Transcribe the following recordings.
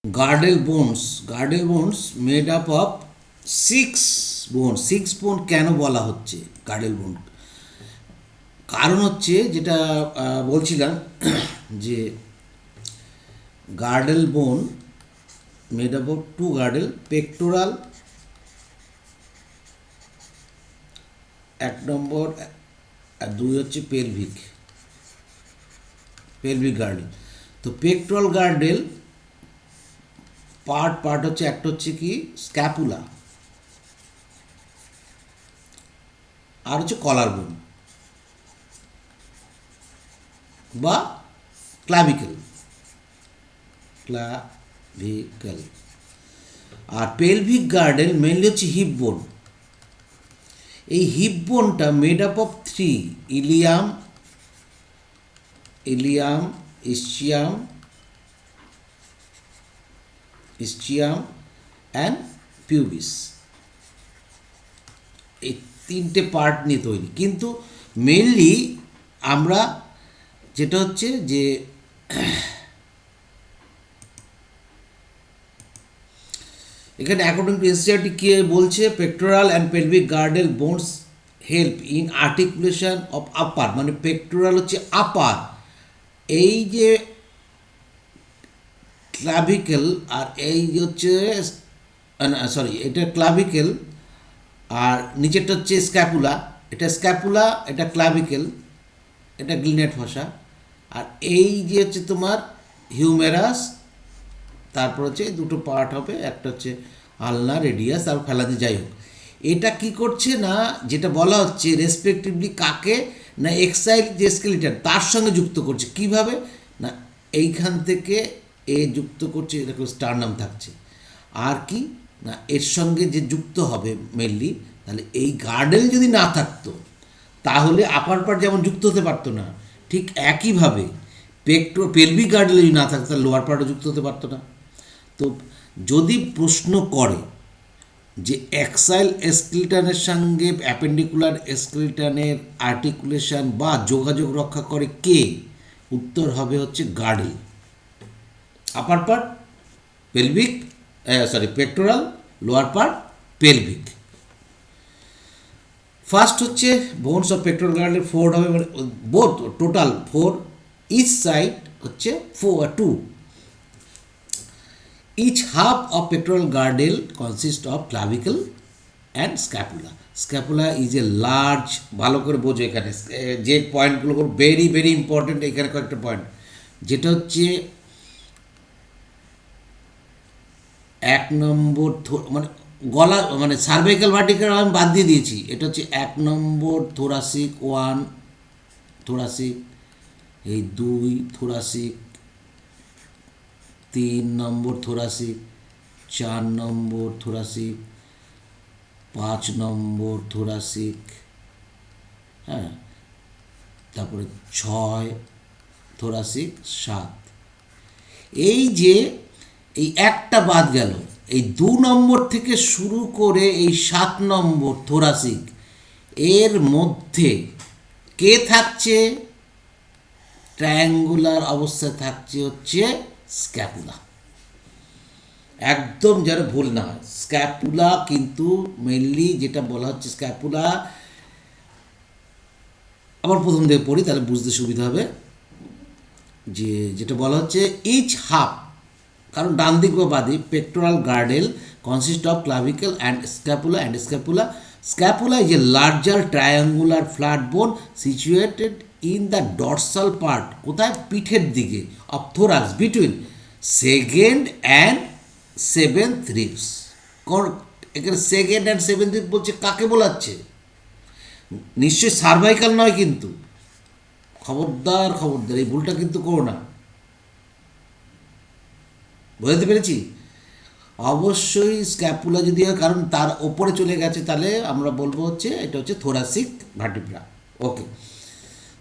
Girdle bones made up of six six বোন কেন বলা হচ্ছে গার্ডেল বোন? কারণ হচ্ছে যেটা বলছিলাম যে girdle bone made up of two girdle, pectoral এক নম্বর, আর দুই হচ্ছে পেলভিক পেলভিক গার্ডেল। তো পেক্টোরাল গার্ডেল পার্ট পার্ট হচ্ছে, একটা হচ্ছে কি স্ক্যাপুলা, আর হচ্ছে কলার বোন বা ক্লাভিকেল ক্লাভিকেল আর পেলভিক গার্ডেল মেনলি হচ্ছে হিপ বোন। এই হিপ বোনটা made up of three: ilium, ilium ischium ischium and pubis. এই তিনটে পার্ট নিয়ে তৈরি, কিন্তু মেনলি আমরা যেটা হচ্ছে যে এখানে অ্যাকর্ডিং টু এনসিইআরটি কে বলছে, pectoral and pelvic girdle bones help in articulation of আপার, মানে পেক্টোরাল হচ্ছে আপার, এই যে ক্লাভিকেল, আর এই যে হচ্ছে সরি এটা ক্লাভিকেল, আর নিচেরটা হচ্ছে স্ক্যাপুলা, এটা স্ক্যাপুলা, এটা ক্লাভিকেল, এটা গ্লিনেট ফসা, আর এই যে হচ্ছে তোমার হিউমেরাস, তারপর হচ্ছে দুটো পার্ট হবে, একটা হচ্ছে আলনা, রেডিয়াস আর ফেলাদি, যাই হোক। এটা কি করছে না, যেটা বলা হচ্ছে রেসপেক্টিভলি কাকে না এক্সাইল যে স্কেলিটন তার সঙ্গে যুক্ত করছে। কিভাবে না, এইখান থেকে এ যুক্ত করছে, এরকম স্টারনাম থাকছে, আর কি না এর সঙ্গে যে যুক্ত হবে মেনলি, তাহলে এই গার্ডেল যদি না থাকতো তাহলে আপার পার্ট যেমন যুক্ত হতে পারতো না, ঠিক একইভাবে পেলভিক গার্ডেল যদি না থাকতো তাহলে লোয়ার পার্টও যুক্ত হতে পারতো না। তো যদি প্রশ্ন করে যে অ্যাক্সাইল স্কেলিটনের সঙ্গে অ্যাপেন্ডিকুলার স্কেলিটনের আর্টিকুলেশন বা যোগাযোগ রক্ষা করে কে, উত্তর হবে হচ্ছে girdle. Upper part pelvic, pectoral, lower part pelvic. First হচ্ছে bones of pectoral girdle four হবে, মানে both total four, each side হচ্ছে two. Each half of pectoral girdle consists of clavicle and scapula. Scapula is a large, ভালো করে বোঝো এখানে যে পয়েন্টগুলো ভেরি ভেরি ইম্পর্টেন্ট, এখানে কয়েকটা পয়েন্ট, যেটা হচ্ছে এক নম্বর মানে গলা, মানে সার্ভাইকাল ভার্টিকাল আমি বাদ দিয়ে দিয়েছি, এটা হচ্ছে এক নম্বর থোরাসিক, ওয়ান থোরাসিক, এই দুই থোরাসিক, তিন নম্বর থোরাসিক, চার নম্বর থোরাসিক, পাঁচ নম্বর থোরাসিক, হ্যাঁ, তারপরে ছয় থোরাসিক, সাত। এই যে এই একটা বাদ গেল, এই দু নম্বর থেকে শুরু করে এই সাত নম্বর থোরাসিক, এর মধ্যে কে থাকছে, ট্রায়াঙ্গুলার অবস্থায় থাকছে হচ্ছে স্ক্যাপুলা। একদম যেন ভুল না হয়, স্ক্যাপুলা কিন্তু মেনলি যেটা বলা হচ্ছে স্ক্যাপুলা, আবার প্রথম থেকে পড়ি তাহলে বুঝতে সুবিধা হবে, যে যেটা বলা হচ্ছে ইচ হাফ, কারণ ডান দিক বা বাদিক, pectoral girdle consist of clavicle and scapula, scapula is a larger triangular flat bone situated in the dorsal part, কোথায়, পিঠের দিকে, of thorax between second and seventh ribs. এখানে সেকেন্ড অ্যান্ড সেভেন্থ রিব বলছে, কাকে বোলাচ্ছে? নিশ্চয়ই সার্ভাইকাল নয়, কিন্তু খবরদার খবরদার এই ভুলটা কিন্তু করো না, বুঝতে পেরেছি? অবশ্যই স্ক্যাপুলা যদি হয়, কারণ তার ওপরে চলে গেছে, তাহলে আমরা বলবো হচ্ছে এটা হচ্ছে thoracic vertebra. Okay,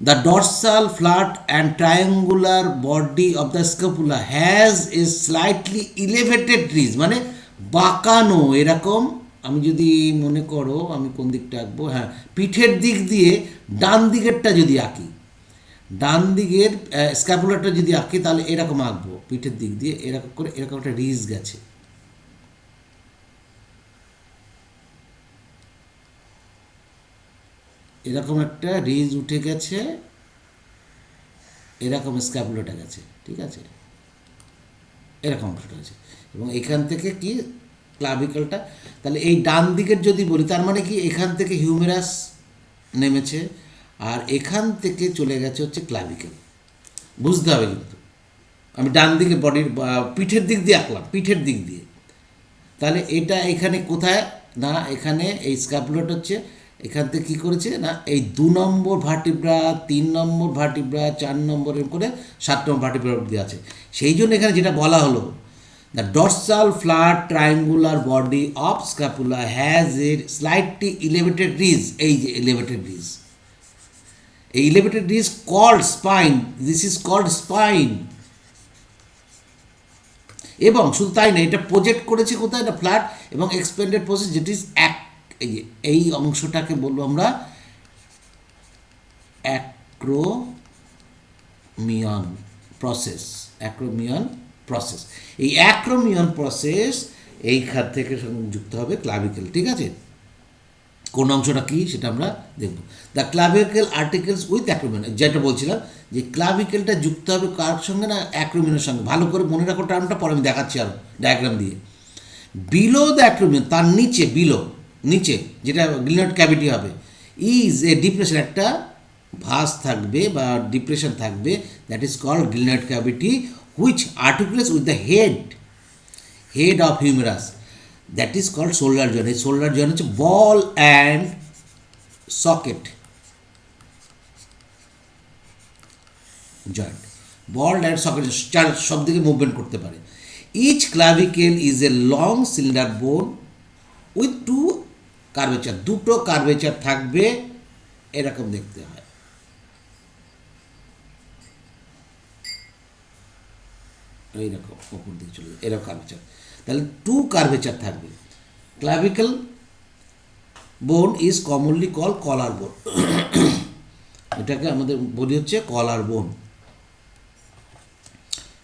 the dorsal flat and triangular body of the scapula has a slightly elevated ridge, মানে বাঁকানো এরকম। আমি যদি মনে করো আমি কোন দিকটা আঁকবো, হ্যাঁ পিঠের দিক দিয়ে ডান দিকেরটা যদি আঁকি, ডান দিকের স্ক্যাপুলারটা যদি আঁকি তাহলে এরকম আঁকবো, পিঠের দিক দিয়ে এরকম করে, এরকম একটা রিজ গেছে, এরকম একটা রিজ উঠে গেছে, এরকম স্ক্যাপুলাটা গেছে, ঠিক আছে, এরকম অংশটা আছে, এবং এখান থেকে কি ক্লাভিকলটা, তাহলে এই ডান দিকের যদি বলি তার মানে কি এখান থেকে হিউমেরাস নেমেছে আর এখান থেকে চলে গেছে হচ্ছে ক্লাভিকেল, বুঝতে হবে কিন্তু আমি ডান দিকে বডির পিঠের দিক দিয়ে আঁকলাম, পিঠের দিক দিয়ে, তাহলে এটা এখানে কোথায় না, এখানে এই স্ক্যাপুলাটা হচ্ছে এখান থেকে কী করেছে না, এই 2 নম্বর ভার্টিব্রা, 3 নম্বর ভার্টিব্রা, 4 নম্বর এরকম করে 7 নম্বর ভার্টিব্রা অবধি আছে। সেই জন্য এখানে যেটা বলা হলো, the dorsal flat triangular body of scapula has a slightly elevated ridge, এই যে এলিভেটেড রিজ, এই elevated ridge called spine, this is called spine. এবং শুধু তাই না, এটা প্রজেক্ট করেছে কোথায় না, ফ্ল্যাট এবং এক্সপেন্ডেড প্রসেস, যেটি ইজ এই অংশটাকে বলবো আমরা অ্যাক্রোমিয়ন প্রসেস, অ্যাক্রোমিয়ন প্রসেস, এই অ্যাক্রোমিয়ন প্রসেস এইখান থেকে যুক্ত হবে ক্লাভিকেল, ঠিক আছে। কোন অংশটা কী সেটা আমরা দেখব। দ্য ক্লাভিকেল আর্টিকেলস উইথ অ্যাক্রোমিয়ন, যেটা বলছিলাম যে ক্লাভিকেলটা যুক্ত হবে কার সঙ্গে না, অ্যাক্রোমিয়নের সঙ্গে। ভালো করে মনে রাখো টার্মটা, পরে আমি দেখাচ্ছি আরও ডায়াগ্রাম দিয়ে। বিলো দ্য অ্যাক্রোমিয়ন, তার নিচে, বিলো নিচে যেটা গ্লিনয়েড ক্যাভিটি হবে, ইজ এ ডিপ্রেশন, একটা ভাঁজ থাকবে বা ডিপ্রেশন থাকবে, that is called glenoid cavity, which articulates with the head of humerus, that is called shoulder joint. এই শোল্ডার জয়েন্ট হচ্ছে ball and socket joint, ball and socket, চার সব দিকে মুভমেন্ট করতে পারে। Each clavicle is a long cylinder bone with 2 curvature, দুটো curvature থাকবে, এরকম দেখতে হয়, এইরকম ওপর দিকে চলে যায়, এরকম কার্ভেচার, তাহলে 2 কার্ভেচার থাকবে। ক্লাভিকেল বোন ইজ কমনলি কল কলার বোন, এটাকে আমাদের বলি হচ্ছে কলার বোন।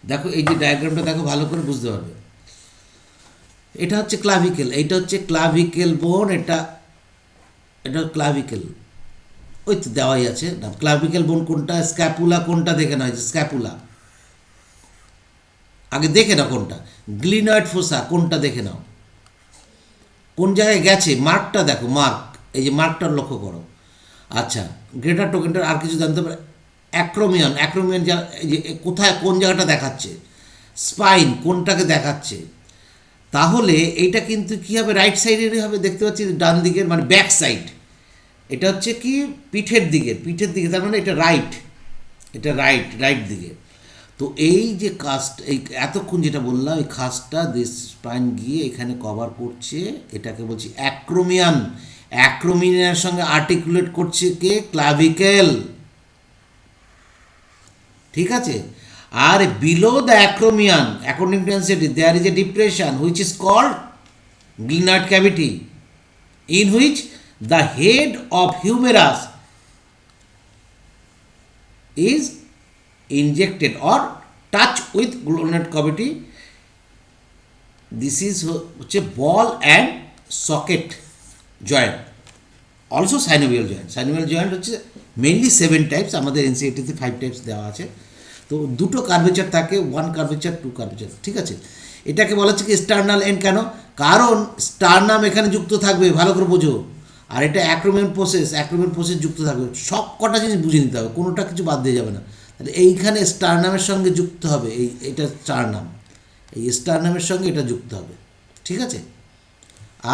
দেখো এই যে ডায়াগ্রামটা দেখো, ভালো করে বুঝতে পারবে। এটা হচ্ছে ক্লাভিকেল, এইটা হচ্ছে ক্লাভিকেল বোন, এটা ক্লাভিকেল, ওই তো দেওয়াই আছে না। ক্লাভিকেল বোন কোনটা, স্ক্যাপুলা কোনটা দেখে নাও, স্ক্যাপুলা আগে দেখে নাও কোনটা, গ্লিনয়েড ফোসা কোনটা দেখে নাও, কোন জায়গায় গেছে, মার্কটা দেখো, মার্ক, এই যে মার্কটার লক্ষ্য করো। আচ্ছা, গ্রেটার টোকেনটার আর কিছু জানতে পারে, অ্যাক্রোমিয়ন, অ্যাক্রোমিয়ন যা এই যে কোথায় কোন জায়গাটা দেখাচ্ছে, স্পাইন কোনটাকে দেখাচ্ছে, তাহলে এইটা কিন্তু কী হবে, রাইট সাইডেরই হবে, দেখতে পাচ্ছি ডান দিকের মানে ব্যাক সাইড, এটা হচ্ছে কি পিঠের দিকে, তার মানে এটা রাইট, এটা রাইট দিকে। তো এই যে কাস্ট, এই এতক্ষণ যেটা বললাম, এই খাসটা দিস স্পাইন গিয়ে এখানে কভার করছে, এটাকে বলছি অ্যাক্রোমিয়ান, অ্যাক্রোমিয়ানের সঙ্গে আর্টিকুলেট করছে কে, ক্লাভিকেল, ঠিক আছে। আর below the acromion according to density there is a depression which is called glenoid cavity, in which the head of humerus is injected or touch with glenoid cavity. This is হচ্ছে ball and socket joint, also synovial joint. Synovial joint হচ্ছে mainly 7 types, আমাদের এনসিইআরটিতে 5 types দেওয়া আছে। তো দুটো curvature থাকে, 1 curvature 2 curvature, ঠিক আছে। এটাকে বলা হচ্ছে কি স্টার্নাল এন্ড, কেন, কারণ স্টার্নাম এখানে যুক্ত থাকবে, ভালো করে বোঝো, আর এটা অ্যাক্রোমিয়ন প্রসেস যুক্ত থাকবে, সব কটা জিনিস বুঝে নিতে হবে, কোনোটা কিছু বাদ দিয়ে যাবে না। তাহলে এইখানে স্টারনামের সঙ্গে যুক্ত হবে, এটা স্টারনাম, এই স্টারনামের সঙ্গে এটা যুক্ত হবে, ঠিক আছে,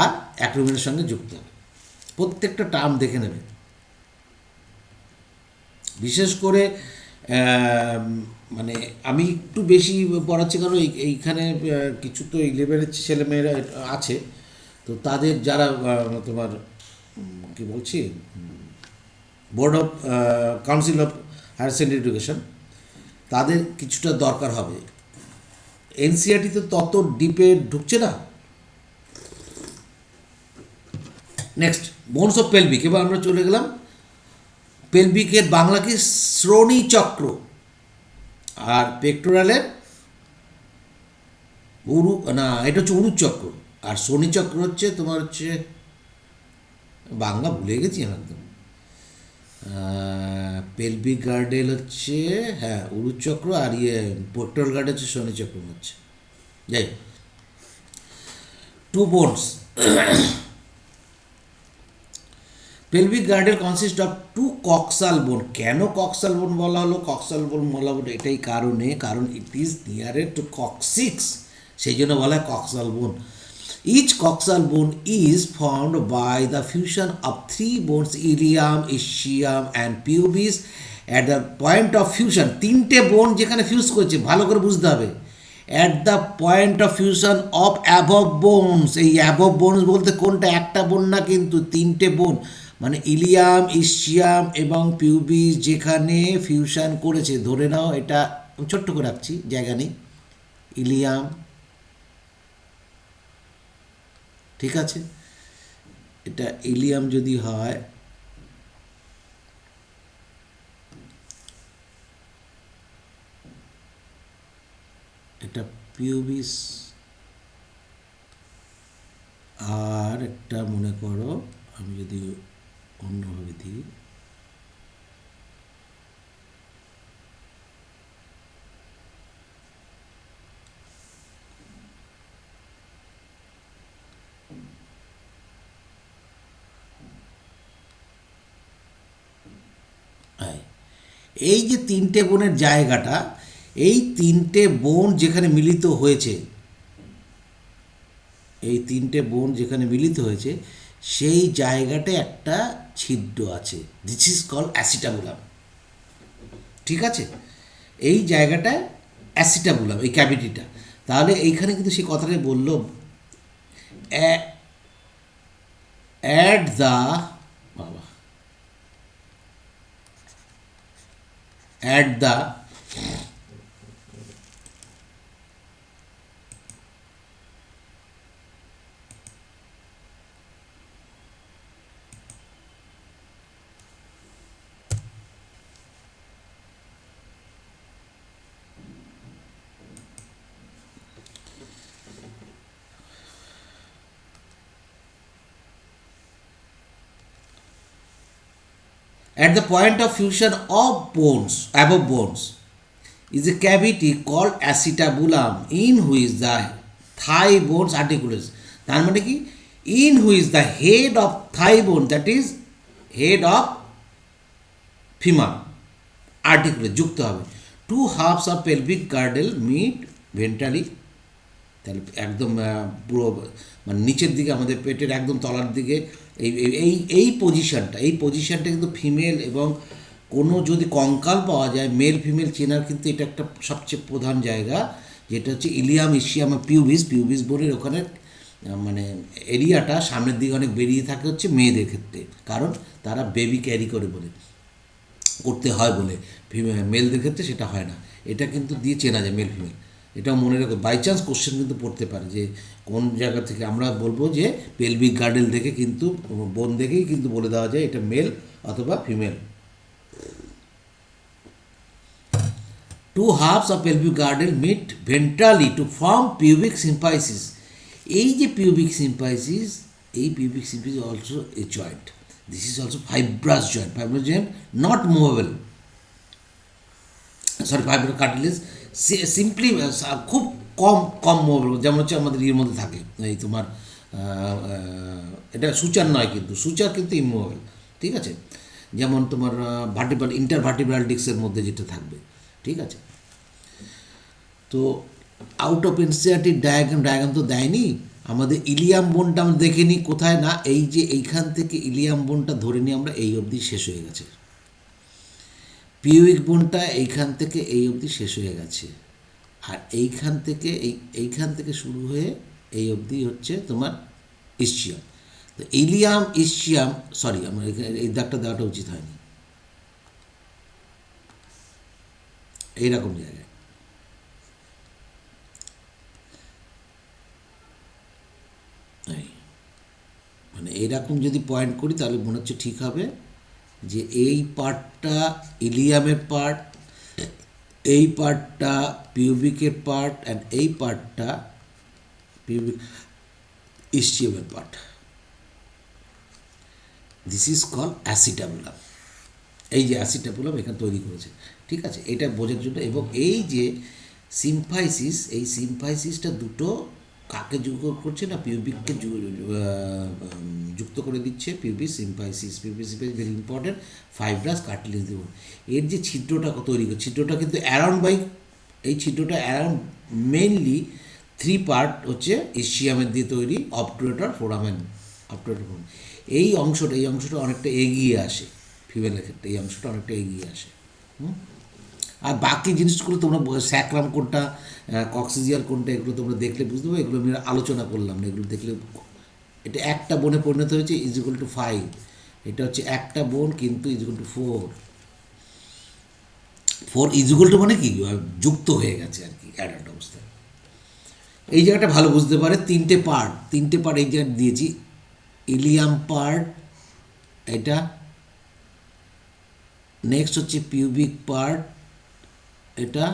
আর অ্যাক্রোমিয়নের সঙ্গে যুক্ত হবে। প্রত্যেকটা টার্ম দেখে নেবে, বিশেষ করে মানে আমি একটু বেশি পড়াচ্ছি কারণ এইখানে কিছু তো 11-এর ছেলেমেয়েরা আছে, তো তাদের যারা তোমার কি বলছি, board of council of higher secondary education, তাদের কিছুটা দরকার হবে। এনসিইআরটি তো তত ডিপে ঢুকছে না। নেক্সট বোনস অফ পেলভিক, এবার আমরা চলে গেলাম পেলভিকের বাংলা কি শ্রোণী চক্র, আর পেক্টোরালের উরু না, এটা হচ্ছে উরুচক্র, আর শনি চক্র হচ্ছে তোমার হচ্ছে বাংলা ভুলে গেছি আমি একদম। পেলভিক গার্ডেল হচ্ছে, হ্যাঁ উরুচক্র, আর পেক্টোরাল গার্ড হচ্ছে শনি চক্র হচ্ছে। যাই two bones, pelvic girdle consist of two coxal bone. কেন কক্সাল বোন বলা হলো? কক্সাল বোন বলা হলো এটাই কারণ it is nearer to coccyx, সেই জন্য বলা হয় coxal bone. Each coxal bone is formed by the fusion of three bones, ilium, ischium and pubis at the point of fusion. তিনটে বোন যেখানে ফিউজ করছে, ভালো করে বুঝতে হবে, at the point of fusion of above bones. এই above bones বলতে কোনটা? একটা বোন না কিন্তু, তিনটে বোন, মানে ইলিয়াম, ইসিয়াম এবং পিউবিস যেখানে ফিউশন করেছে। ধরে নাও এটা ছোট্ট করে রাখছি, জায়গা নেই, ইলিয়াম, ঠিক আছে, এটা ইলিয়াম যদি হয়, এটা পিউবিস, আর একটা মনে করো আমি যদি অন্যভাবে দিই, এই যে তিনটে বোনের জায়গাটা, এই তিনটে বোন যেখানে মিলিত হয়েছে, এই তিনটে বোন যেখানে মিলিত হয়েছে সেই জায়গাটা একটা ছিদ্র আছে, দিস ইজ কল অ্যাসিটাবুলাম, ঠিক আছে, এই জায়গাটায় অ্যাসিটাবুলাম, এই ক্যাভিটিটা। তাহলে এইখানে কিন্তু সেই কথাটাই বললো, অ্যাট দ্য, বাবা, at the at the point of fusion of bones, above bones, is a cavity called acetabulum in which the thigh bones articulates. তার মানে কি? In which the head of thigh bone, that is head of femur, articulate যুক্ত হবে। Two halves of pelvic girdle meet ventrally, তাহলে একদম পুরো মানে নিচের দিকে, আমাদের পেটের একদম তলার দিকে এই এই এই পজিশনটা কিন্তু ফিমেল, এবং কোনো যদি কঙ্কাল পাওয়া যায় মেল ফিমেল চেনার কিন্তু এটা একটা সবচেয়ে প্রধান জায়গা, যেটা হচ্ছে ইলিয়াম, ইসিয়াম, পিউবিস বোনের ওখানে, মানে এরিয়াটা সামনের দিকে অনেক বেরিয়ে থাকে হচ্ছে মেয়েদের ক্ষেত্রে, কারণ তারা বেবি ক্যারি করে বলে, করতে হয় বলে, মেলদের ক্ষেত্রে সেটা হয় না। এটা কিন্তু দিয়ে চেনা যায় মেল ফিমেল, এটাও মনে রাখো, বাই চান্স কোশ্চেন কিন্তু পড়তে পারে যে কোন জায়গা থেকে। আমরা বলবো যে পেলভিক গার্ডেল দেখে কিন্তু, বোন দেখেই কিন্তু বলে দেওয়া যায় এটা মেল অথবা female. Two halves of pelvic girdle meet ventrally to form pubic symphysis. এই যে পিউবিক সিম্পাইসিস, এই pubic symphysis also a joint, this is also fibrous joint not movable, sorry fibrous cartilage, simply খুব কম movable, যেমন হচ্ছে আমাদের ইয়ের মধ্যে থাকে এই তোমার, এটা সুচার নয় কিন্তু, সুচার কিন্তু ইমুভেবল, ঠিক আছে, যেমন তোমার ইন্টারভার্টিব্রাল ডিস্কের মধ্যে যেটা থাকবে, ঠিক আছে। তো আউট অফ এনসিআরটি ডায়াগ্রাম তো দেয়নি, আমাদের ইলিয়াম বোনটা আমরা দেখে নিই কোথায়, না এই যে এইখান থেকে ইলিয়াম বোনটা ধরে নিই আমরা, এই অবধি শেষ হয়ে গেছে, পিউইক বোনটা এইখান থেকে এই অবধি শেষ হয়ে গেছে, আর এইখান থেকে শুরু হয়ে এই অবধি হচ্ছে তোমার ইসচিয়াম। তো ইলিয়াম, ইসচিয়াম, সরি আমার এই দাগটা দেওয়াটা উচিত হয়নি, এইরকম জায়গায়, মানে এইরকম যদি পয়েন্ট করি তাহলে মনে হচ্ছে ঠিক হবে। যে এই পার্টটা ইলিয়ামের পার্ট, এই পার্টটা পিউবিকের পার্ট, অ্যান্ড এই পার্টটা পিউবিক ইসচিয়ামের part. This is call acetabulum. এই যে অ্যাসিটাবুলাম এখানে তৈরি করেছে, ঠিক আছে, এটা বোঝার জন্য। এবং এই যে সিম্ফাইসিস, এই সিম্ফাইসিসটা দুটো কাকে যুক্ত করছে না, পিউবিককে যুক্ত করে দিচ্ছে। Pubic symphysis very important, fibrous cartilage দেব। এর যে ছিদ্রটা তৈরি করে, ছিদ্রটা কিন্তু অ্যারাউন্ড বাই, এই ছিদ্রটা অ্যারাউন্ড মেনলি 3 পার্ট হচ্ছে ইসচিয়ামের দিয়ে তৈরি, অবটুরেটর, ফোরামেন, অবটুরেটর ফোরামেন। এই অংশটা অনেকটা এগিয়ে আসে ফিমেলের ক্ষেত্রে, এই অংশটা অনেকটা এগিয়ে আসে। আর বাকি জিনিসগুলো তোমরা স্যাক্রাম কোনটা, কক্সিজিয়াল কোনটা, এগুলো তোমরা দেখলে বুঝতে পারবে, এগুলো আমি আলোচনা করলাম না, এগুলো দেখলে। এটা একটা বোনে পরিণত হয়েছে, ইজ ইকুয়াল টু 5। এটা হচ্ছে একটা বোন কিন্তু is equal to 4। 4 is equal to মানে কি, যুক্ত হয়ে গেছে আর কি অ্যাডাল্ট অবস্থায়। এই জায়গাটা ভালো বুঝতে পারে, তিনটে পার্ট এই জায়গায় দিয়েছি। ইলিয়াম পার্ট এটা, নেক্সট হচ্ছে পিউবিক পার্ট এটা,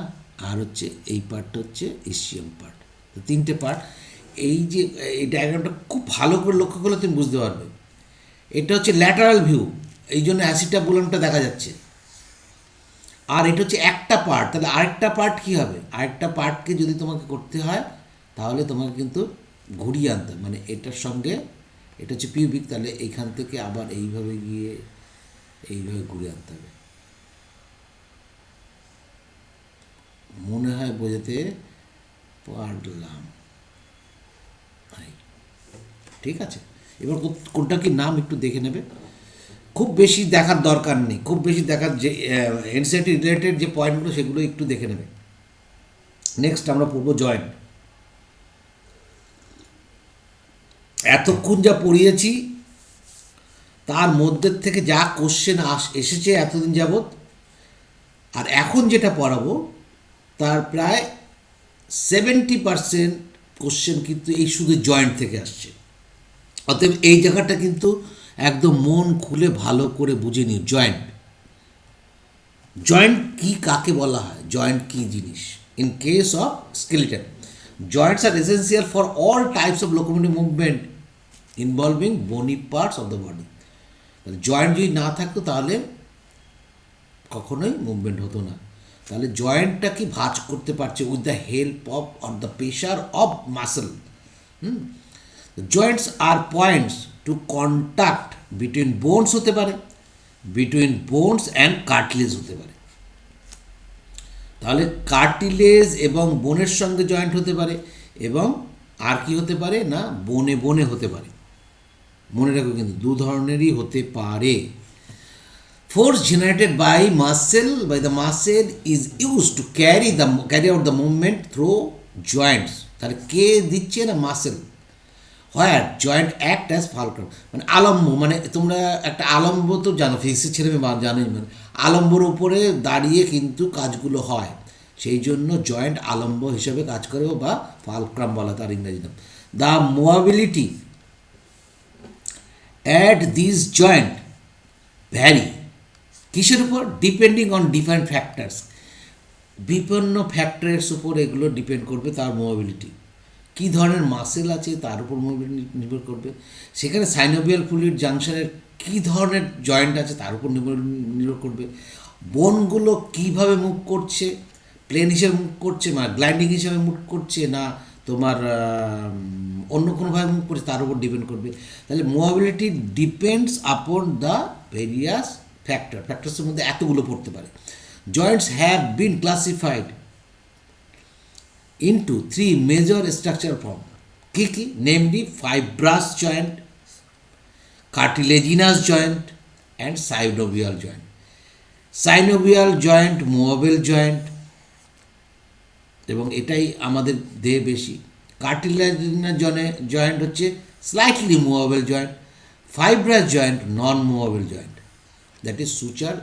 আর হচ্ছে এই পার্টটা হচ্ছে ইসচিয়াম পার্ট। তো তিনটে পার্ট। এই যে এই ডায়াগ্রামটা খুব ভালো করে লক্ষ্য করলে তুমি বুঝতে পারবে। এটা হচ্ছে ল্যাটারাল ভিউ, এই জন্য অ্যাসিটাবুলামটা দেখা যাচ্ছে। আর এটা হচ্ছে একটা পার্ট, তাহলে আরেকটা পার্ট কী হবে, আরেকটা পার্টকে যদি তোমাকে করতে হয় তাহলে তোমাকে কিন্তু ঘুরিয়ে আনতে হবে, মানে এটার সঙ্গে, এটা হচ্ছে পিউবিক, তাহলে এইখান থেকে আবার এইভাবে গিয়ে এইভাবে ঘুরিয়ে আনতে হবে। মনে হয় বোঝাতে পারলাম, ঠিক আছে। এবার কোনটা কি নাম একটু দেখে নেবে, খুব বেশি দেখার দরকার নেই, খুব বেশি দেখার যে এনসিইআরটি রিলেটেড যে পয়েন্টগুলো সেগুলো একটু দেখে নেবে। নেক্সট আমরা পড়বো জয়েন্ট। এতক্ষণ যা পড়িয়েছি তার মধ্যে থেকে যা কোশ্চেন এসেছে এতদিন যাবৎ, আর এখন যেটা পড়াবো তার প্রায় 70% কোশ্চেন কিন্তু এই শুধু জয়েন্ট থেকে আসছে। অতএব এই জায়গাটা কিন্তু একদম মন খুলে ভালো করে বুঝে নিও। জয়েন্ট কি, কাকে বলা হয়, জয়েন্ট কি জিনিস। In case of skeleton, joints are essential for all types of locomotive movement involving bony parts of the body. Joint যদি না থাকতো তাহলে কখনোই মুভমেন্ট হতো না। তাহলে জয়েন্টটা কি ভাঁজ করতে পারছে with the help of or the pressure of muscle. Joints are points to contact between bones হতে পারে, বিটুইন বোনস অ্যান্ড কার্টিলেজ হতে পারে। তাহলে কার্টিলেজ এবং বোনের সঙ্গে জয়েন্ট হতে পারে, এবং আর কি হতে পারে না, বনে বনে হতে পারে। মনে রাখো কিন্তু দু ধরনেরই হতে পারে। Force generated by the muscle is used to carry out the movement through joints. তাহলে কে দিচ্ছে না, মাসেল। হোয়ার জয়েন্ট অ্যাক্ট অ্যাজ ফালক্রাম, মানে আলম্ব, মানে তোমরা একটা আলম্ব তো জানো, ফিজিক্সের ছেলে মেয়ে জানোই, মানে আলম্বর উপরে দাঁড়িয়ে কিন্তু কাজগুলো হয়, সেই জন্য জয়েন্ট আলম্ব হিসেবে কাজ করে, বা ফালক্রাম বলা তার ইংরেজি নাম। The mobility at this joint vary, কিসের উপর, ডিপেন্ডিং অন ডিফারেন্ট ফ্যাক্টরস, বিভিন্ন ফ্যাক্টরের উপর এগুলো ডিপেন্ড করবে তার মোবিলিটি। কী ধরনের মাসেল আছে তার উপর মোবিলিটি নির্ভর করবে, সেখানে সাইনোভিয়াল ফ্লুইড জাংশনের কী ধরনের জয়েন্ট আছে তার উপর নির্ভর করবে, বোনগুলো কীভাবে মুভ করছে, প্লেন হিসেবে মুভ করছে, না গ্লাইডিং হিসেবে মুভ করছে, না তোমার অন্য কোনোভাবে মুভ করছে, তার উপর ডিপেন্ড করবে। তাহলে mobility depends upon the various ফ্যাক্টরসের মধ্যে এতগুলো পড়তে পারে। Joints have been classified into 3 major structure form. কী কী, namely fibrous joint, cartilaginous joint and synovial joint. Synovial joint movable joint, এবং এটাই আমাদের দেহে বেশি। কার্টিলেজিনাস জয়েন্ট হচ্ছে slightly movable joint. Fibrous joint non movable joint, that is suture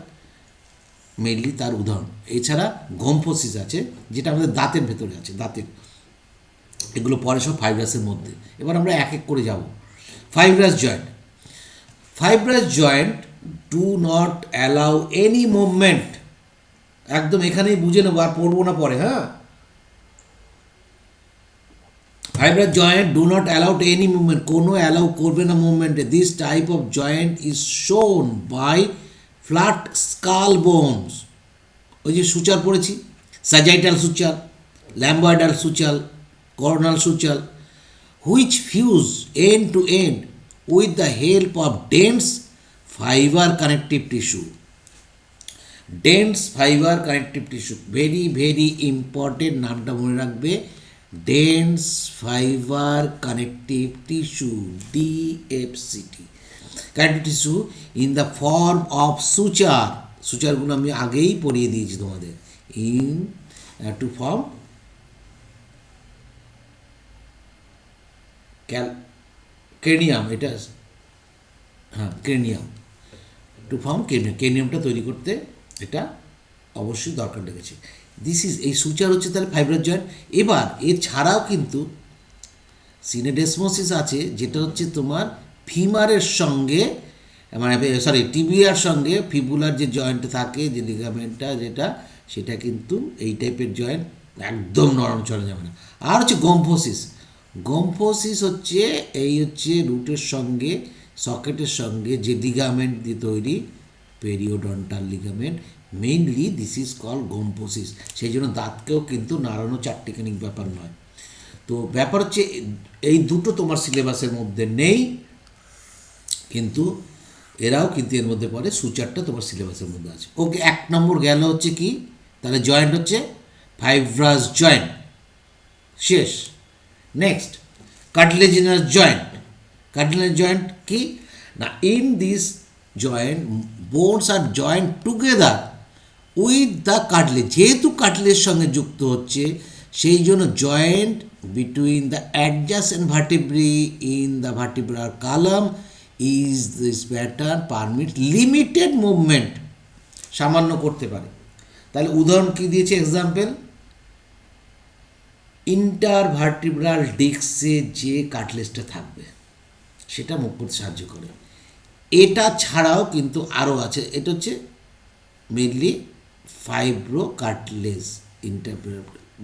mainly তার উদাহরণ। এছাড়া গম্ফোসিস আছে, যেটা আমাদের দাঁতের ভেতরে আছে, দাঁতের, এগুলো পরে সব ফাইব্রাসের মধ্যে। এবার আমরা এক এক করে যাব। Fibrous joint do not allow any movement, একদম এখানেই বুঝে নেবো, আর পড়বো না পরে, হ্যাঁ। Fibrous joint do not allowed any movement, কোনো অ্যালাউ করবে না মুভমেন্টে। This type of joint is shown by flat skull bones, ওই যে সুচার পড়েছি, sagittal suture, lambdoidal suture, coronal suture, which fuse end to end with the help of dense fibre connective tissue. Dense fibre connective tissue, very very important, নামটা মনে রাখবে, dense fibre connective tissue, DFCT, connective tissue in the form of suture, সুচারগুলো আমি আগেই পড়িয়ে দিয়েছি তোমাদের, in to form cranium, এটা হ্যাঁ ক্রেনিয়াম, টু ফর্ম ক্রেনিয়াম, ক্রেনিয়ামটা তৈরি করতে এটা অবশ্যই দরকার লেগেছে। দিস ইজ, এই সুচার হচ্ছে তাহলে ফাইব্রাস জয়েন্ট। এবার এছাড়াও কিন্তু সিনেডেসমোসিস আছে, যেটা হচ্ছে তোমার ফিমারের সঙ্গে, মানে সরি টিবিয়ার সঙ্গে ফিবুলার যে জয়েন্ট থাকে, যে লিগামেন্টটা যেটা, সেটা কিন্তু এই টাইপের জয়েন্ট একদম নরম চলে যাবে না। আর হচ্ছে গম্ফোসিস, গম্ফোসিস হচ্ছে এই হচ্ছে রুটের সঙ্গে সকেটের সঙ্গে যে লিগামেন্ট দিয়ে তৈরি, periodontal ligament, mainly this is call gomphosis. সেই জন্য দাঁতকেও কিন্তু নাড়ানো চারটিখানিক ব্যাপার নয়। তো ব্যাপার হচ্ছে এই দুটো তোমার সিলেবাসের মধ্যে নেই, কিন্তু এরাও কিন্তু এর মধ্যে পড়ে, সুচারটা তোমার সিলেবাসের মধ্যে আছে। ওকে, 1 নম্বর গেল হচ্ছে কি, তাহলে জয়েন্ট হচ্ছে ফাইব্রাস জয়েন্ট, শেষ। Next cartilaginous joint, cartilaginous joint কি না, in this joint bones are joint together with the cartilage, যেহেতু কার্টিলেজের সঙ্গে যুক্ত হচ্ছে সেই জন্য joint between the adjacent vertebrae in the vertebral column is this pattern permit limited movement, সামান্য করতে পারে। তাহলে উদাহরণ কী দিয়েছে, এক্সাম্পল, ইন্টারভার্টিব্রাল ডিস্কে যে কাটলেজটা থাকবে সেটা মুভ করতে সাহায্য করে। এটা ছাড়াও কিন্তু আরও আছে, এটা হচ্ছে mainly fibro cartilage,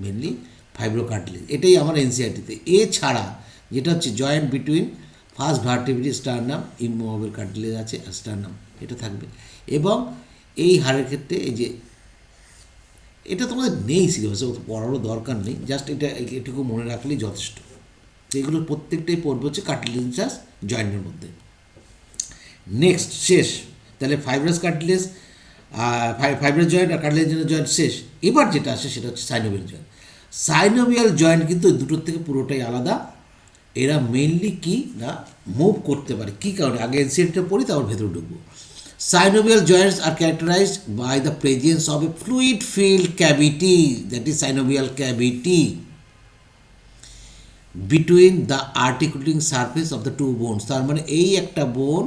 mainly fibro cartilage, এটাই আমার এনসিআরটিতে। এছাড়া যেটা হচ্ছে joint between first vertebrae sternum, immovable cartilage আছে আর স্টার্নাম, এটা থাকবে। এবং এই হাড়ের ক্ষেত্রে এই যে, এটা তোমাদের নেই সিলেবাসে, পড়ারও দরকার নেই, জাস্ট এটা এটুকু মনে রাখলেই যথেষ্ট। তো এগুলো প্রত্যেকটাই পড়বে হচ্ছে কার্টিলেজাস জয়েন্টের মধ্যে। নেক্সট শেষ, তাহলে ফাইব্রাস কার্টিলেজ, ফাইব্রাস জয়েন্ট আর কার্টিলেজিনাস জয়েন্ট শেষ। এবার যেটা আসে সেটা হচ্ছে সাইনোভিয়াল জয়েন্ট। সাইনোভিয়াল জয়েন্ট কিন্তু দুটোর থেকে পুরোটাই আলাদা। এরা মেইনলি কি না মুভ করতে পারে, কী কারণে, আগে এনসিএলটা পড়ি তারপর ভেতরে ঢুকবো। Synovial joints are characterized by the presence of a fluid-filled cavity, that is synovial cavity, between the articulating surface of the two bones. তার মানে এই একটা বোন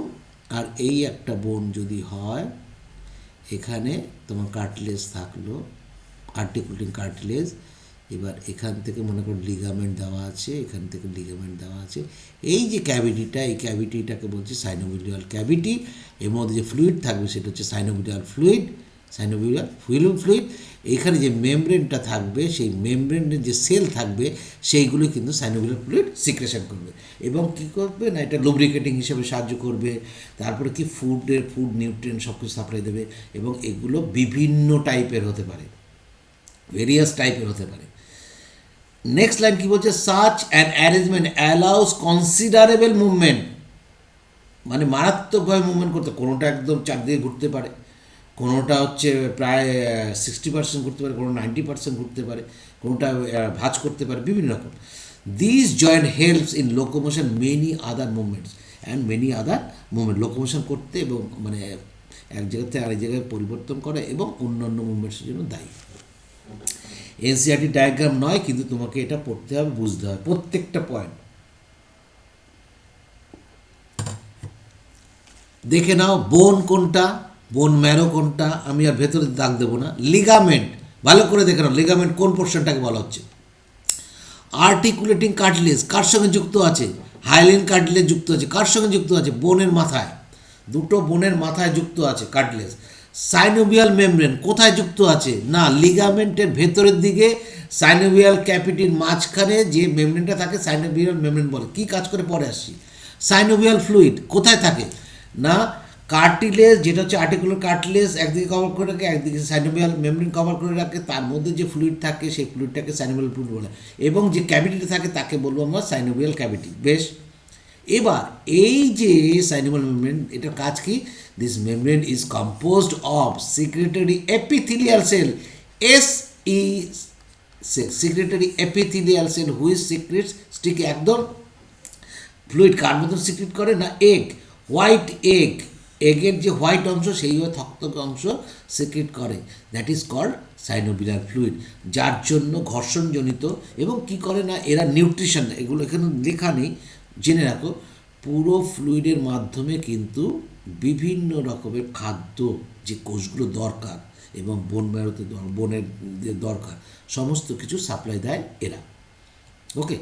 আর এই একটা বোন যদি হয়, এখানে তোমার কার্টিলেজ থাকলো, আর্টিকুলেটিং কার্টিলেজ, এবার এখান থেকে মনে করো লিগামেন্ট দেওয়া আছে, এখান থেকে লিগামেন্ট দেওয়া আছে, এই যে ক্যাভিটিটা, এই ক্যাভিটিটাকে বলছে সাইনোভিয়াল ক্যাভিটি। এর মধ্যে যে ফ্লুইড থাকবে সেটা হচ্ছে সাইনোভিয়াল ফ্লুইড, সাইনোভিয়াল ফ্লুইড। এখানে যে মেমব্রেনটা থাকবে, সেই মেমব্রেনের যে সেল থাকবে সেইগুলো কিন্তু সাইনোভিয়াল ফ্লুইড সিক্রেশন করবে এবং কী করবে না, এটা লুব্রিকেটিং হিসেবে সাহায্য করবে। তারপরে কি ফুড নিউট্রিয়েন্ট সব কিছু সাপ্লাই দেবে, এবং এগুলো বিভিন্ন টাইপের হতে পারে, ভেরিয়াস টাইপের হতে পারে। নেক্সট লাইন কি বলছে, such an arrangement allows considerable movement, মানে মারাত্মকভাবে মুভমেন্ট করতে, কোনোটা একদম চারদিকে ঘুরতে পারে, কোনোটা হচ্ছে প্রায় 60% ঘুরতে পারে, কোনো 90% ঘুরতে পারে, কোনোটা ভাঁজ করতে পারে, বিভিন্ন রকম। This joint helps in locomotion many other movements and many other movement, locomotion করতে এবং মানে এক জায়গা থেকে আরেক জায়গায় পরিবর্তন করে এবং অন্যান্য মুভমেন্টসের জন্য দায়ী। এনসিআরটি ডায়াগ্রাম নয়, কিন্তু তোমাকে এটা পড়তে হবে, বুঝতে হবে প্রত্যেকটা পয়েন্ট। দেখে নাও বোন কোনটা, বোন ম্যারো কোনটা, আমি আর ভেতরে দাগ দেবো না। লিগামেন্ট ভালো করে দেখে নাও, লিগামেন্ট কোন পোর্শনটাকে বলা হচ্ছে। আর্টিকুলেটিং কার্টিলেজ কার সঙ্গে যুক্ত আছে, হাইলিন কার্টিলেজ যুক্ত আছে, কার সঙ্গে যুক্ত আছে, বোনের মাথায়। দুটো বোনের মাথায় যুক্ত আছে কার্টিলেজ। সাইনোভিয়াল মেমব্রেন কোথায় যুক্ত আছে? না, লিগামেন্টের ভেতরের দিকে সাইনোভিয়াল ক্যাভিটির মাঝখানে যে মেমব্রেনটা থাকে সাইনোভিয়াল মেমব্রেন বলে। কী কাজ করে পরে আসছি। সাইনোভিয়াল ফ্লুইড কোথায় থাকে? না, কার্টিলেজ যেটা হচ্ছে আর্টিকুলার কার্টিলেজ একদিকে কভার করে রাখে, একদিকে সাইনোভিয়াল মেমব্রেন কভার করে রাখে, তার মধ্যে যে ফ্লুইড থাকে সেই ফ্লুইডটাকে সাইনোভিয়াল ফ্লুইড বলে, এবং যে ক্যাভিটিটা থাকে তাকে বলবো আমরা সাইনোভিয়াল ক্যাভিটি। বেশ, এবার এই যে সাইনোভিয়াল মেমব্রেন, এটার কাজ কি? This membrane is composed of secretory epithelial cell, SE cell, secretory epithelial cell which secretes stick, একদম ফ্লুইড কার মতন সিক্রেট করে না? এগ, হোয়াইট এগ, এগের যে হোয়াইট অংশ সেই থকথকে অংশ সিক্রেট করে, that is called synovial fluid, যার জন্য ঘর্ষণজনিত। এবং কি করে না, এরা নিউট্রিশন, এগুলো এখানে লেখা নেই, জেনে রাখো, পুরো ফ্লুইডের মাধ্যমে কিন্তু বিভিন্ন রকমের খাদ্য যে কোষগুলো দরকার এবং বোন ম্যারোতে বোনের দরকার সমস্ত কিছু সাপ্লাই দেয় এরা। Okay,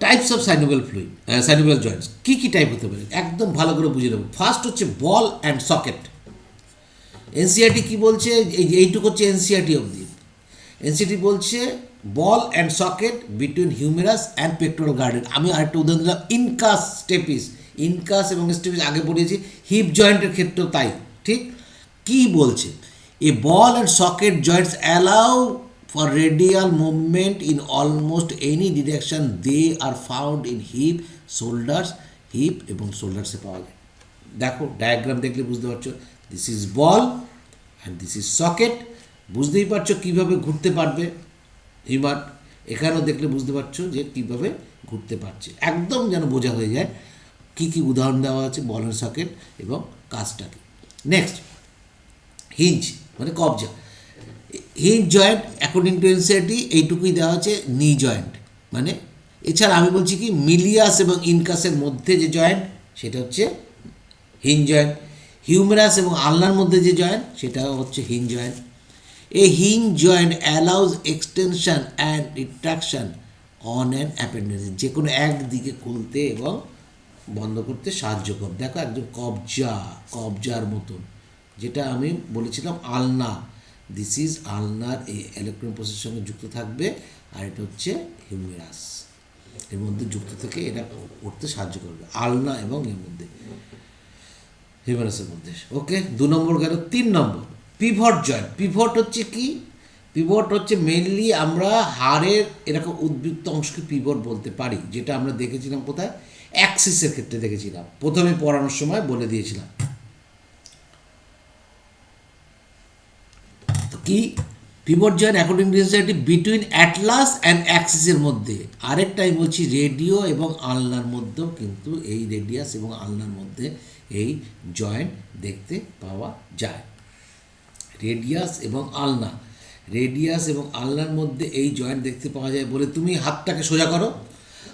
types of synovial fluid, synovial joints কী কী টাইপ হতে পারে একদম ভালো করে বুঝে নেব। ফার্স্ট হচ্ছে বল অ্যান্ড সকেট। এনসিআরটি কী বলছে? এইটুকু হচ্ছে এনসিআরটি অবধি। এনসিআরটি বলছে ball and socket between humerus and pectoral girdle. আমি আরেকটা উদাহরণ দিলাম, ইনকাস স্টেপিস। ইনকাস এবং স্টেপিস আগে পড়িয়েছি, হিপ জয়েন্টের ক্ষেত্রেও তাই। ঠিক কী বলছে? A ball and socket joints allow for radial movement in almost any direction. They are found in hip, shoulders, hip এবং শোল্ডার্সে পাওয়া যায়। দেখো ডায়াগ্রাম দেখলে বুঝতে পারছো, this is ball and this is socket. বুঝতেই পারছো কীভাবে ঘুরতে পারবে হিউম্যান, এখানেও দেখলে বুঝতে পারছো যে কীভাবে ঘুরতে পারছে, একদম যেন বোঝা হয়ে যায় কী কী উদাহরণ দেওয়া আছে বল অ্যান্ড সকেট এবং কাজটাকে। নেক্সট, হিঞ্জ মানে কবজা। Hinge joint according to NCERT এইটুকুই দেওয়া আছে, নি জয়েন্ট মানে। এছাড়া আমি বলছি কি, মিলিয়াস এবং ইনকাসের মধ্যে যে জয়েন্ট সেটা হচ্ছে হিঞ্জ জয়েন্ট। হিউমেরাস এবং আলনার মধ্যে যে জয়েন্ট সেটা হচ্ছে হিঞ্জ জয়েন্ট। এই hinge joint allows extension and retraction on an appendage, যে কোনো একদিকে খুলতে এবং বন্ধ করতে সাহায্য করে। দেখো একজন কবজার মতন, যেটা আমি বলেছিলাম আলনা, দিস ইজ আলনার এই ইলেকট্রন প্রসেসের সঙ্গে যুক্ত থাকবে, আর এটা হচ্ছে হিউমেরাস, এর মধ্যে যুক্ত থেকে এটা করতে সাহায্য করবে, আলনা এবং এর মধ্যে হিউমেরাসের মধ্যে। ওকে, 2 নম্বর গেল। 3 নম্বর পিভট জয়েন্ট। পিভট হচ্ছে কি? পিভট হচ্ছে মেনলি আমরা হাড়ের এরকম উদ্বৃত্ত অংশকে পিভট বলতে পারি, যেটা আমরা দেখেছিলাম কোথায়, অ্যাক্সিসের ক্ষেত্রে দেখেছিলাম, প্রথমে পড়ানোর সময় বলে দিয়েছিলাম। কি pivot joint according to NCERT between atlas and অ্যাক্সিসের মধ্যে। আরেকটাই বলছি, রেডিও এবং আলনার মধ্যেও কিন্তু এই রেডিয়াস এবং আলনার মধ্যে এই জয়েন্ট দেখতে পাওয়া যায়। রেডিয়াস এবং আলনা, রেডিয়াস এবং আলনার মধ্যে এই জয়েন্ট দেখতে পাওয়া যায় বলে তুমি হাতটাকে সোজা করো,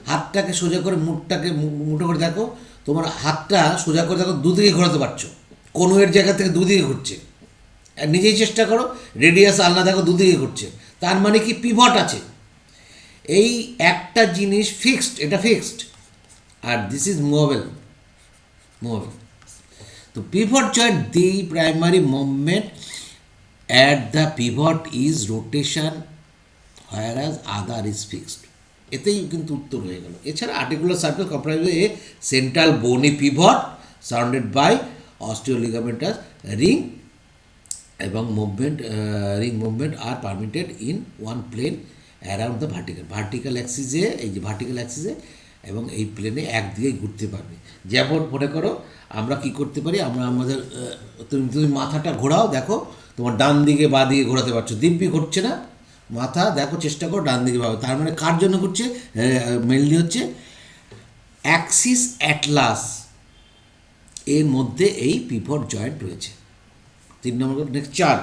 হাতটাকে সোজা করে মুখটাকে মুঠো করে দেখো, তোমার হাতটা সোজা করে দেখো দুদিকে ঘোরাতে পারছো, কোনোয়ের জায়গা থেকে দুদিকে ঘুরছে। নিজেই চেষ্টা করো, রেডিয়াস আলনা দেখো দুদিকে ঘুরছে, তার মানে কি পিভট আছে। এই একটা জিনিস ফিক্সড, এটা ফিক্সড, আর দিস ইজ মুভেবল। তো pivot joint, the primary movement at the pivot is rotation whereas other is fixed. এতেই কিন্তু উত্তর হয়ে গেল। এছাড়া articular circle comprise a central bony pivot surrounded by osteoligamentous ring এবং ring movement are permitted in one plane around the vertical অ্যাক্সিসে, এই যে ভার্টিক্যাল অ্যাক্সিসে এবং এই প্লেনে একদিকেই ঘুরতে পারবে। যেমন মনে করো আমরা কি করতে পারি, আমরা আমাদের তুমি মাথাটা ঘোরাও, দেখো তোমার ডান দিকে বা দিকে ঘোরাতে পারছো, দিব্যি ঘুরছে না, মাথা দেখো চেষ্টা করো ডান দিকে ভাবে, তার মানে কার জন্য ঘুরছে? মেনলি হচ্ছে অ্যাক্সিস অ্যাটলাস এর মধ্যে এই পিভট জয়েন্ট রয়েছে। 3 নম্বর। নেক্সট 4,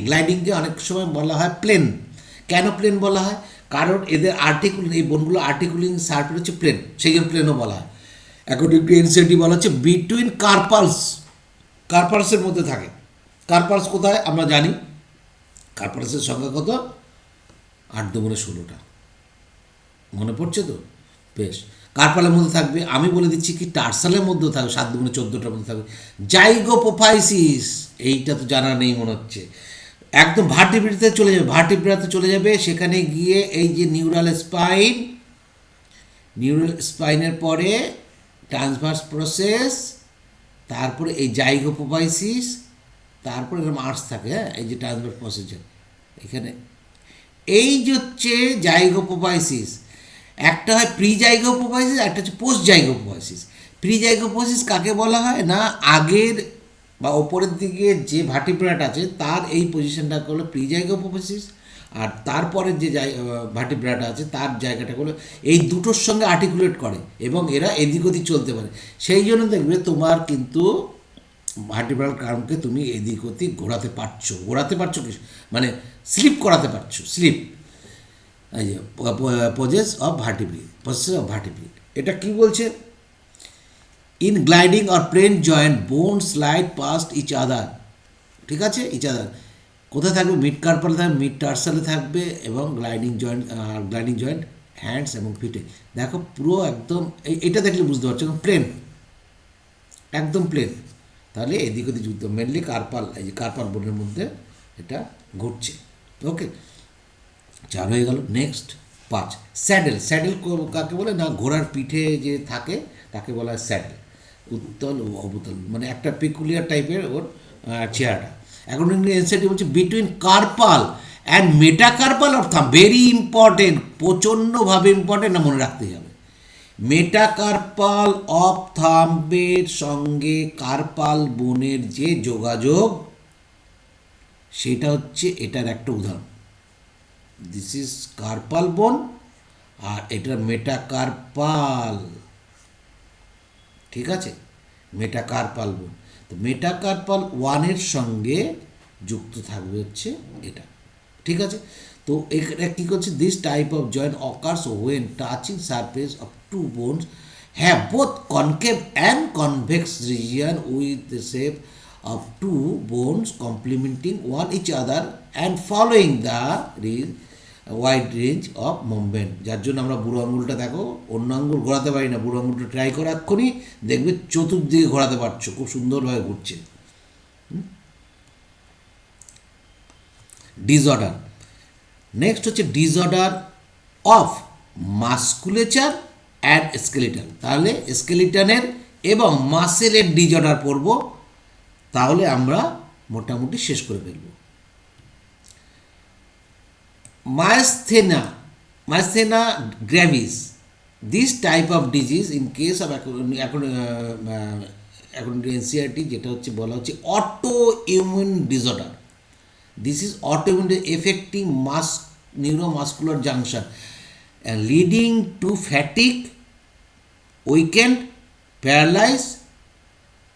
গ্লাইডিংকে অনেক সময় বলা হয় প্লেন। কেন প্লেন বলা হয়? কারণ এদের এই বোনগুলো আর্টিকুলিং সার্ফেস হচ্ছে প্লেন, সেই জন্য প্লেনও বলা হয়। অ্যাকর্ডিং টু এনসিআরটি বলা হচ্ছে বিটুইন কার্পালসের মধ্যে থাকে। কার্পালস কোথায় আমরা জানি, কার্পালসের সংখ্যা কত? 8 × 16টা, মনে পড়ছে তো? বেশ, কার্পালের মধ্যে থাকবে, আমি বলে দিচ্ছি কি টার্সালের মধ্যেও থাকবে, 7×14টার মধ্যে থাকবে জাইগোপোফাইসিস। এইটা তো জানা নেই মনে হচ্ছে। একদম ভার্টিব্রাতে চলে যাবে, ভার্টিব্রাতে চলে যাবে, সেখানে গিয়ে এই যে নিউরাল স্পাইনের পরে ট্রান্সভার্স প্রসেস, তারপরে এই জাইগোপোফাইসিস, তারপরে এরকম আর্টস থাকে, হ্যাঁ, এই যে ট্রান্সভার্স প্রসেস এখানে, এই যে হচ্ছে জাইগোপোফাইসিস। একটা হয় প্রি জাইগোপোফাইসিস, একটা হচ্ছে পোস্ট জাইগোপোফাইসিস। প্রি জাইগোপোফাইসিস কাকে বলা হয় না, আগের বা ওপরের দিকে যে ভার্টিব্রাট আছে তার এই পজিশনটাকে হলো প্রি জাইগোপোফাইসিস, আর তারপরের যে ভার্টিব্রাট আছে তার জায়গাটাকে হলো, এই দুটোর সঙ্গে আর্টিকুলেট করে এবং এরা এদিক ওদিক চলতে পারে। সেই জন্য দেখবে তোমার কিন্তু ভার্টিব্রাল কার্মকে তুমি এদিক ওদিক ঘোরাতে পারছো কি, মানে স্লিপ করাতে পারছো, স্লিপ, এই যে প্রসেস অফ ভার্টিব্রি। এটা কি বলছে, in gliding or plane joint bone slide past each other, ঠিক আছে, ইচ আদার কোথায় থাকবে, মিড কার্পালে থাকবে, মিড টার্সালে থাকবে, এবং গ্লাইডিং জয়েন্ট হ্যান্ডস এবং ফিটে। দেখো পুরো একদম এটা দেখলে বুঝতে পারছো প্লেন, একদম প্লেন। তাহলে এদিক ওদিক যুদ্ধ মেনলি কার্পাল, এই যে কার্পাল বোনের মধ্যে এটা ঘুরছে। ওকে, 4 হয়ে গেল। Next 5, saddle. স্যাডেল কাকে বলে না, ঘোড়ার পিঠে যে থাকে তাকে বলা হয় স্যাডেল। উত্তল ও অবতল, মানে একটা পিকুলিয়ার টাইপের ওর চেহারাটা। এখন এনসিটি বলছে between carpal and metacarpal of thumb, very important, প্রচণ্ডভাবে ইম্পর্টেন্ট, না মনে রাখতে হবে। মেটাকার্পাল অফ থাম্বের সঙ্গে কার্পাল বোনের যে যোগাযোগ, সেটা হচ্ছে এটার একটা উদাহরণ। দিস ইজ কার্পাল বোন, আর এটা মেটাকার্পাল, ঠিক আছে, মেটাকার্পাল বোন। তো মেটাকার্পাল 1-এর সঙ্গে যুক্ত থাকবে হচ্ছে এটা, ঠিক আছে। তো এটা কী করছে, this type of joint occurs when touching surface of two bones have both concave and convex region with the shape of two bones complementing one each other and following the wide range of movement। যার জন্য আমরা বুড়ো আঙুলটা দেখো, অন্য আঙুল ঘোরাতে পারি না, বুড়ো আঙুলটা ট্রাই করে এক্ষুনি দেখবে চতুর্দিকে ঘোরাতে পারছো, খুব সুন্দরভাবে ঘুরছে। ডিসঅর্ডার, নেক্সট হচ্ছে ডিসঅর্ডার অফ মাসকুলেচার অ্যান্ড স্কেলিটন। তাহলে স্কেলিটনের এবং মাসেলের ডিসঅর্ডার পড়ব, তাহলে আমরা মোটামুটি শেষ করে ফেলব। Myasthenia gravis, this type of disease in case of এখন এনসিআরটি যেটা হচ্ছে বলা হচ্ছে autoimmune disorder. This is autoimmune affecting neuromuscular junction leading to fatigue, weakened, paralyse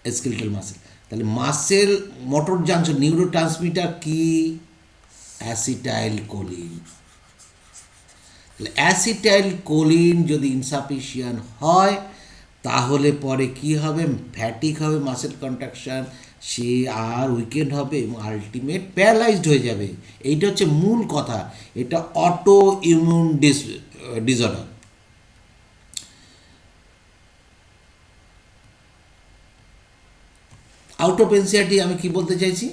skeletal muscle. তাহলে muscle motor junction, neurotransmitter কি, acetylcholine. তাহলে acetylcholine যদি insufficient হয় তাহলে পরে কি হবে, ফ্যাটিক হবে, মাসেল কন্ট্রাকশন, সে আর উইকেন্ড হবে এবং আলটিমেট প্যারালাইজড হয়ে যাবে। এইটা হচ্ছে মূল কথা, এটা auto immune disorder. Out of NCERT আমি কি বলতে চাইছি,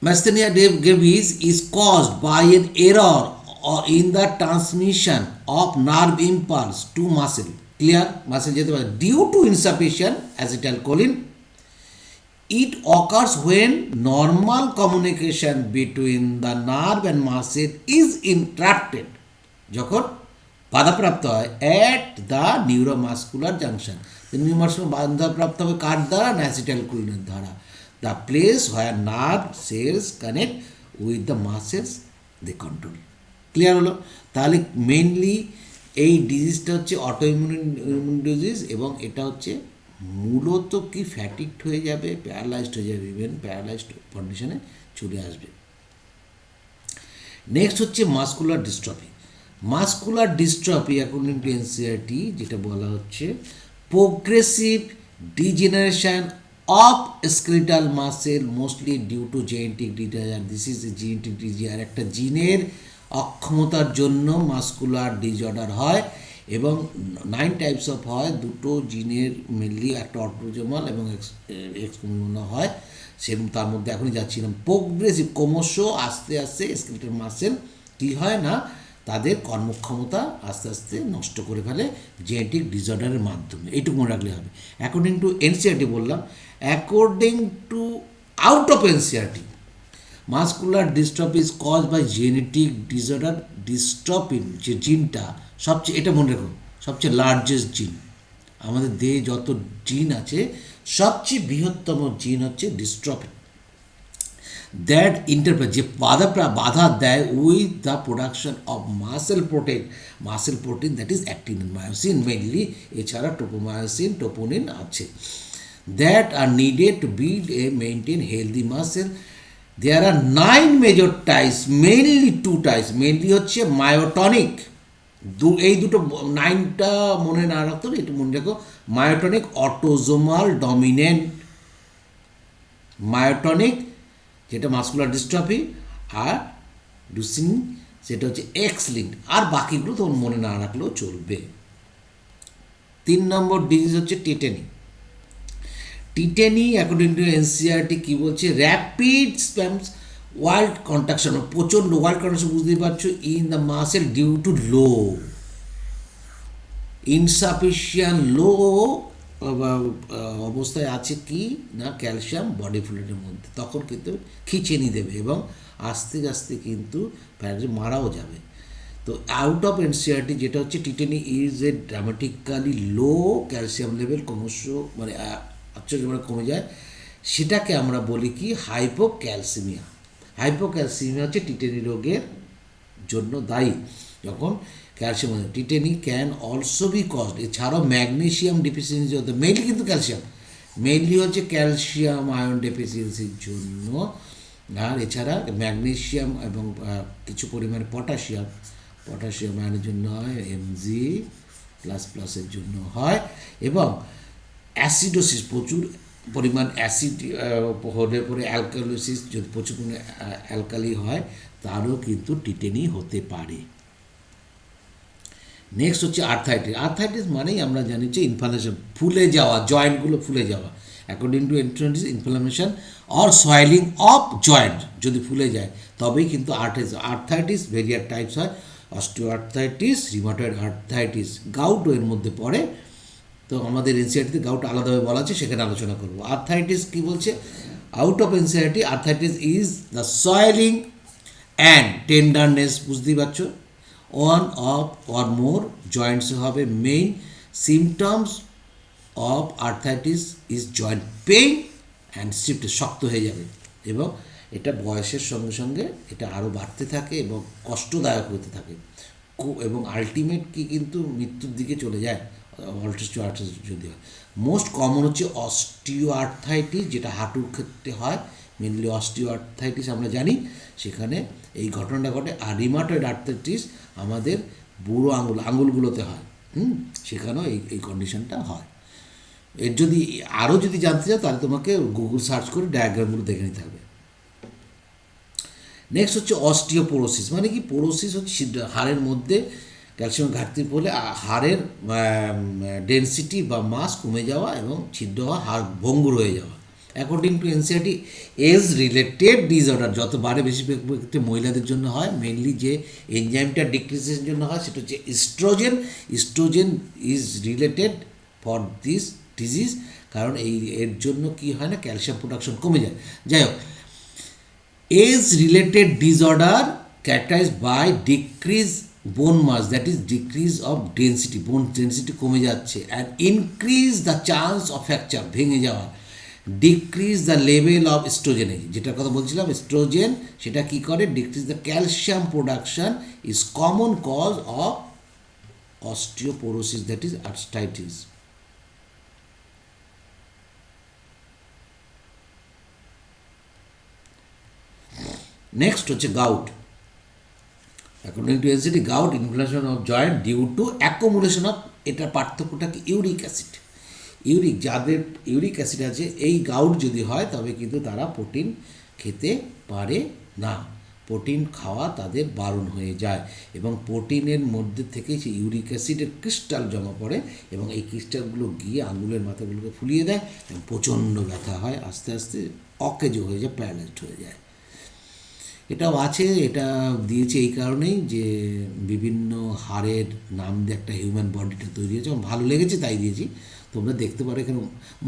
Myasthenia gravis is caused by an error in the transmission of nerve impulse to muscle. Clear? Muscle যেতে পারে due to insufficient acetylcholine. It occurs when normal communication between the nerve and muscle is interrupted. যখন বাধাপ্রাপ্ত হয় at the neuromuscular junction. Neuromuscular বাধাপ্রাপ্ত হবে কার দ্বারা, না অ্যাসিটাইলকোলিনের দ্বারা। The place where nerve cells connect with the muscles they control. Clear হলো? তাহলে মেইনলি এই ডিজিজটা হচ্ছে অটোইমিউন ডিজিজ, এবং এটা হচ্ছে মূলত কি ফ্যাটিকড হয়ে যাবে, প্যারালাইজড হয়ে যাবে, ইভেন প্যারালাইজড কন্ডিশনে চলে আসবে। নেক্সট হচ্ছে muscular dystrophy. Muscular dystrophy according to NCERT যেটা বলা হচ্ছে progressive degeneration of skeletal muscle mostly due to genetic disease। This is a genetic disease, আর একটা জিনের অক্ষমতার জন্য মাসকুলার ডিসঅর্ডার হয় এবং 9 টাইপস অফ হয়, দুটো জিনের মেনলি, একটা অটোজোমাল এবং এক্সক্রোমোজোমাল হয়, সেরকম তার মধ্যে এখনই যাচ্ছিলাম। প্রোগ্রেসিভ, ক্রমশ আস্তে আস্তে স্কেলেটাল মাসেল কী হয় না তাদের কর্মক্ষমতা আস্তে আস্তে নষ্ট করে ফেলে জেনেটিক ডিসঅর্ডারের মাধ্যমে, এইটুকু মনে রাখলে হবে। অ্যাকর্ডিং টু এনসিআরটি বললাম, according to out of NCERT, muscular dystrophy is cause by genetic disorder. Dystrophin যে জিনটা সবচেয়ে, এটা মনে রাখুন, সবচেয়ে লার্জেস্ট জিন, আমাদের দেহে যত জিন আছে সবচেয়ে বৃহত্তম জিন হচ্ছে ডিস্ট্রফিন। দ্যাট ইন্টারপ্রেট, যে বাধা দেয় with the production of muscle protein that is actin and myosin mainly, এছাড়া টোপোমায়োসিন, টোপোনিন আছে, that are needed to build a maintain healthy muscle. There are 9 major types, mainly 2 types, mainly হচ্ছে myotonic, এই দুটো 9টা মনে না রাখতো, একটু মনে রাখো, মায়োটনিক অটোজোমাল ডমিনেন্ট মায়োটনিক যেটা মাসকুলার ডিস্ট্রফি, আর ডুসিন সেটা হচ্ছে এক্স লিঙ্কড, আর বাকিগুলো তোমার মনে না রাখলেও চলবে। 3 নম্বর ডিজিজ হচ্ছে tetany. Tetany according to NCERT কী বলছে, র্যাপিড স্প্যামস ওয়াইল্ড কন্ট্রাকশন, প্রচণ্ড ওয়াইল্ড কন্ট্রাকশন, বুঝতেই পারছো, in the muscle due to low insufficient, low অবস্থায় আছে কি না ক্যালসিয়াম বডি ফ্লুইডের মধ্যে, তখন কিন্তু খিচেনি দেবে এবং আস্তে আস্তে কিন্তু মারাও যাবে। তো আউট অফ এনসিআরটি যেটা হচ্ছে, tetany is a dramatically low calcium level, ক্রমশ মানে আশ্চর্যভাবে কমে যায়, সেটাকে আমরা বলি কি হাইপোক্যালসিমিয়া। হাইপোক্যালসিমিয়া হচ্ছে টিটেনি রোগের জন্য দায়ী। যখন calcium, tetany can also be caused, এছাড়াও ম্যাগনেশিয়াম ডিফিসিয়েন্সি হতে, মেইনলি কিন্তু ক্যালসিয়াম, মেইনলি হচ্ছে ক্যালসিয়াম আয়ন ডেফিসিয়েন্সির জন্য, আর এছাড়া ম্যাগনেশিয়াম এবং কিছু পরিমাণে পটাশিয়াম আয়নের জন্য হয়, Mg++-এর জন্য হয়, এবং অ্যাসিডোসিস, প্রচুর পরিমাণ অ্যাসিড হলে পরে অ্যালকালোসিস, যদি প্রচুর পরিমাণে অ্যালকালি হয় তারও কিন্তু টিটেনি হতে পারে। নেক্সট হচ্ছে আর্থাইটিস। আর্থাইটিস মানেই আমরা জানি যে ইনফ্লামেশন, ফুলে যাওয়া, জয়েন্টগুলো ফুলে যাওয়া। According to NCERT, inflammation or swelling of joint যদি ফুলে যায় তবেই কিন্তু আর্থাইটিস ভেরিয়াস টাইপস হয়, অস্টিও আর্থাইটিস, রিমাটয়েড আর্থাইটিস, গাউটও এর মধ্যে পড়ে। তো আমাদের এনসিআরটিতে গাউট আলাদাভাবে বলা আছে, সেখানে আলোচনা করবো। আর্থাইটিস কী বলছে, out of NCERT, arthritis is the swelling and tenderness, বুঝতেই পারছো, ওয়ান অফ অর মোর জয়েন্টসে হবে। Main symptoms of arthritis is joint pain and stiffness, শক্ত হয়ে যাবে, এবং এটা বয়সের সঙ্গে সঙ্গে এটা আরও বাড়তে থাকে এবং কষ্টদায়ক হতে থাকে, এবং আলটিমেট কি কিন্তু মৃত্যুর দিকে চলে যায় অস্টিও আর্থাইটিস যদি হয়। মোস্ট কমন হচ্ছে অস্টিও আর্থাইটিস, যেটা হাঁটুর ক্ষেত্রে হয়, মেনলি অস্টিও আর্থাইটিস আমরা জানি, সেখানে এই ঘটনাটা ঘটে। আর রিমাটয়েড আর্থাইটিস আমাদের বুড়ো আঙুলগুলোতে হয়, সেখানেও এই কন্ডিশনটা হয়। এর যদি আরও যদি জানতে চাও তাহলে তোমাকে গুগল সার্চ করে ডায়াগ্রামগুলো দেখে নিতে হবে। নেক্সট হচ্ছে অস্টিওপোরোসিস, মানে কি, পোরোসিস হচ্ছে হাড়ের মধ্যে ক্যালসিয়াম ঘাটতির ফলে হাড়ের ডেনসিটি বা মাস কমে যাওয়া এবং ছিদ্র হওয়া, হাড় ভঙ্গুর হয়ে যাওয়া। According to NCERT, age related disorder যত বাড়ে, বেশি ক্ষেত্রে মহিলাদের জন্য হয়, মেনলি যে এনজাইমটা ডিক্রিজের জন্য হয় সেটা হচ্ছে oestrogen. Oestrogen is related for this disease, কারণ এর জন্য কি হয় না, ক্যালসিয়াম প্রোডাকশন কমে যায়। যাই হোক, age related disorder characterised by decrease bone mass, that is decrease of density, bone density কমে যাচ্ছে, and increase the chance of fracture, ভেঙে যাওয়া, decrease the level of oestrogen, যেটার কথা বলছিলাম এস্ট্রোজেন, সেটা কী করে, decrease the calcium production, is common cause of osteoporosis, that is arthritis. Next হচ্ছে gout. According to NCERT, gout inflammation of joint due to accommodation of, এটার পার্থক্যটা কি, ইউরিক অ্যাসিড। যাদের ইউরিক অ্যাসিড আছে, এই গাউট যদি হয় তবে কিন্তু তারা প্রোটিন খেতে পারে না, প্রোটিন খাওয়া তাদের বারণ হয়ে যায় এবং প্রোটিনের মধ্যে থেকে সেই ইউরিক অ্যাসিডের ক্রিস্টাল জমা পড়ে এবং এই ক্রিস্টালগুলো গিয়ে আঙুলের মাথাগুলোকে ফুলিয়ে দেয় এবং প্রচণ্ড ব্যথা হয়, আস্তে আস্তে অকেজো হয়ে যায়, প্যারালাইজড হয়ে যায়। এটাও আছে, এটা দিয়েছে এই কারণেই যে বিভিন্ন হাড়ের নাম দিয়ে একটা হিউম্যান বডিটা তৈরি হয়েছে, আমার ভালো লেগেছে তাই দিয়েছি। তোমরা দেখতে পারো এখানে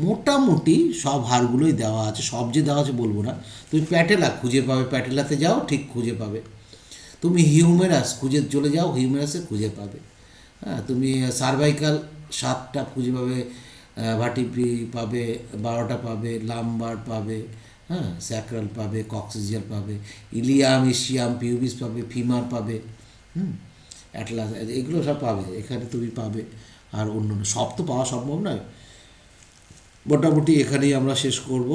মোটামুটি সব হাড়গুলোই দেওয়া আছে, সব যে দেওয়া আছে বলবো না। তুমি প্যাটেলা খুঁজে পাবে, প্যাটেলাতে যাও ঠিক খুঁজে পাবে। তুমি হিউমেরাস খুঁজে চলে যাও, হিউমেরাসে খুঁজে পাবে। হ্যাঁ, তুমি সার্ভাইকাল 7টা খুঁজে পাবে, ভার্টিব্রি পাবে 12টা পাবে, লাম্বার পাবে, হ্যাঁ, স্যাক্রাল পাবে, কক্সিজিয়াল পাবে, ইলিয়াম, ইসিয়াম, পিউবিস পাবে, ফিমার পাবে, অ্যাটলাস, এগুলো সব পাবে এখানে তুমি পাবে। আর অন্য সব তো পাওয়া সম্ভব নয়। মোটামুটি এখানেই আমরা শেষ করব।